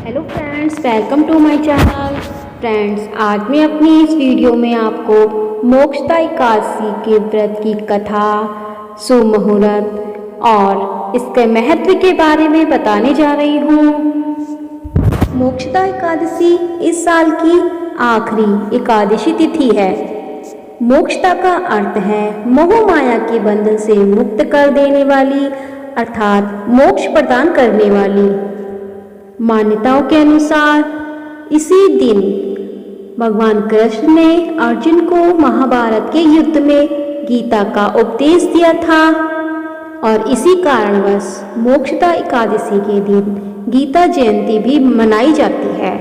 Hello friends, welcome to my channel. Friends, आज मैं अपनी इस वीडियो में आपको मोक्षदा एकादशी के व्रत की कथा, शुभ मुहूर्त और इसके महत्व के बारे में बताने जा रही हूँ। मोक्षदा एकादशी इस साल की आखिरी एकादशी तिथि है। मोक्षदा का अर्थ है मोह माया के बंधन से मुक्त कर देने वाली, अर्थात मोक्ष प्रदान करने वाली। मान्यताओं के अनुसार इसी दिन भगवान कृष्ण ने अर्जुन को महाभारत के युद्ध में गीता का उपदेश दिया था और इसी कारणवश मोक्षदा एकादशी के दिन गीता जयंती भी मनाई जाती है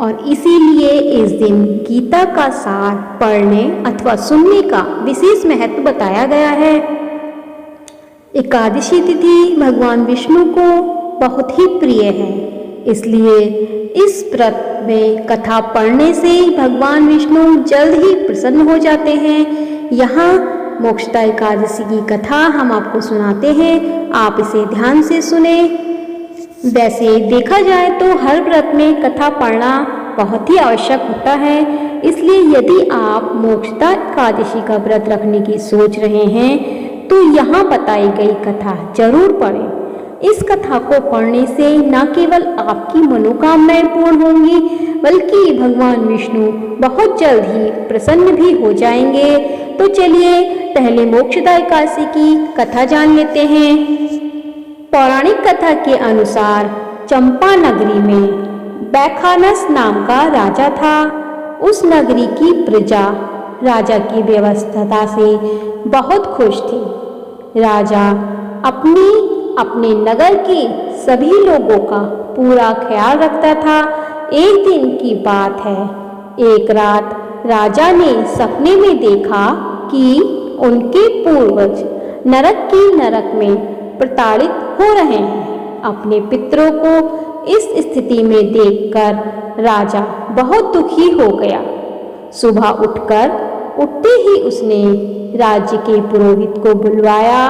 और इसीलिए इस दिन गीता का सार पढ़ने अथवा सुनने का विशेष महत्व बताया गया है। एकादशी तिथि भगवान विष्णु को बहुत ही प्रिय है, इसलिए इस व्रत में कथा पढ़ने से भगवान विष्णु जल्द ही प्रसन्न हो जाते हैं। यहाँ मोक्षदा एकादशी की कथा हम आपको सुनाते हैं, आप इसे ध्यान से सुने। वैसे देखा जाए तो हर व्रत में कथा पढ़ना बहुत ही आवश्यक होता है, इसलिए यदि आप मोक्षदा एकादशी का व्रत रखने की सोच रहे हैं तो यहाँ बताई गई कथा जरूर पढ़ें। इस कथा को पढ़ने से न केवल आपकी मनोकामनाएं पूर्ण होंगी, बल्कि भगवान विष्णु बहुत जल्द ही प्रसन्न भी हो जाएंगे। तो चलिए पहले मोक्षदा एकादशी की कथा जान लेते हैं। पौराणिक कथा के अनुसार चंपा नगरी में बैखानस नाम का राजा था। उस नगरी की प्रजा राजा की व्यवस्था से बहुत खुश थी। राजा अपने नगर के सभी लोगों का पूरा ख्याल रखता था। एक दिन की बात है, एक रात राजा ने सपने में देखा कि उनके पूर्वज नरक में प्रताड़ित हो रहे हैं। अपने पितरों को इस स्थिति में देखकर राजा बहुत दुखी हो गया। सुबह उठते ही उसने राज्य के पुरोहित को बुलवाया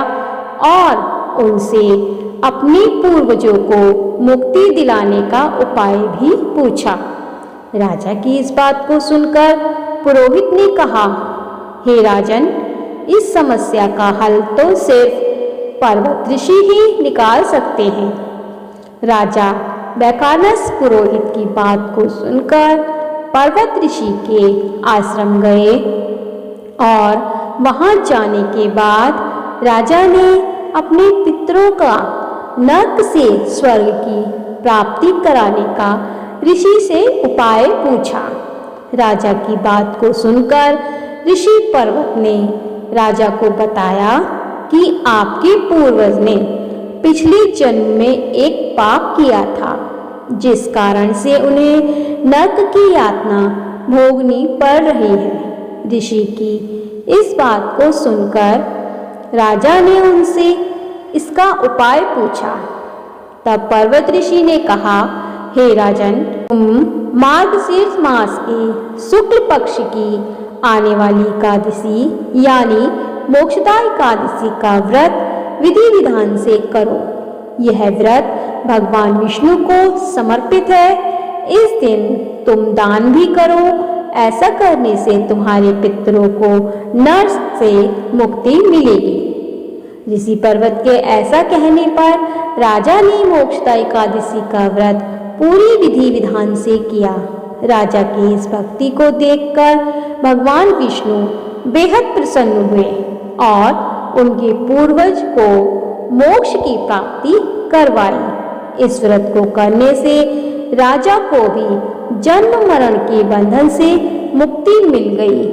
और उनसे अपने पूर्वजों को मुक्ति दिलाने का उपाय भी पूछा। राजा की इस बात को सुनकर पुरोहित ने कहा, हे राजन, इस समस्या का हल तो सिर्फ पर्वत ऋषि ही निकाल सकते हैं। राजा बैखानस पुरोहित की बात को सुनकर पर्वत ऋषि के आश्रम गए और वहां जाने के बाद राजा ने अपने पितरों का नरक से स्वर्ग की प्राप्ति कराने का ऋषि से उपाय पूछा। राजा की बात को सुनकर ऋषि पर्वत ने राजा को बताया कि आपके पूर्वज ने पिछले जन्म में एक पाप किया था, जिस कारण से उन्हें नरक की यातना भोगनी पड़ रही है। ऋषि की इस बात को सुनकर राजा ने उनसे इसका उपाय पूछा। तब पर्वत ऋषि ने कहा, हे राजन, तुम मार्गशीर्ष मास के शुक्ल पक्ष की आने वाली एकादशी यानी मोक्षदा एकादशी का व्रत विधि विधान से करो। यह व्रत भगवान विष्णु को समर्पित है। इस दिन तुम दान भी करो। ऐसा करने से तुम्हारे पितरों को नरक से मुक्ति मिलेगी। ऋषि पर्वत के ऐसा कहने पर राजा ने मोक्षदा एकादशी का व्रत पूरी विधि विधान से किया। राजा की इस भक्ति को देखकर भगवान विष्णु बेहद प्रसन्न हुए और उनके पूर्वज को मोक्ष की प्राप्ति करवाई। इस व्रत को करने से राजा को भी जन्म मरण के बंधन से मुक्ति मिल गई।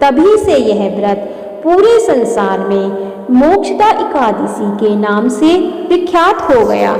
तभी से यह व्रत पूरे संसार में मोक्षदा एकादशी के नाम से विख्यात हो गया।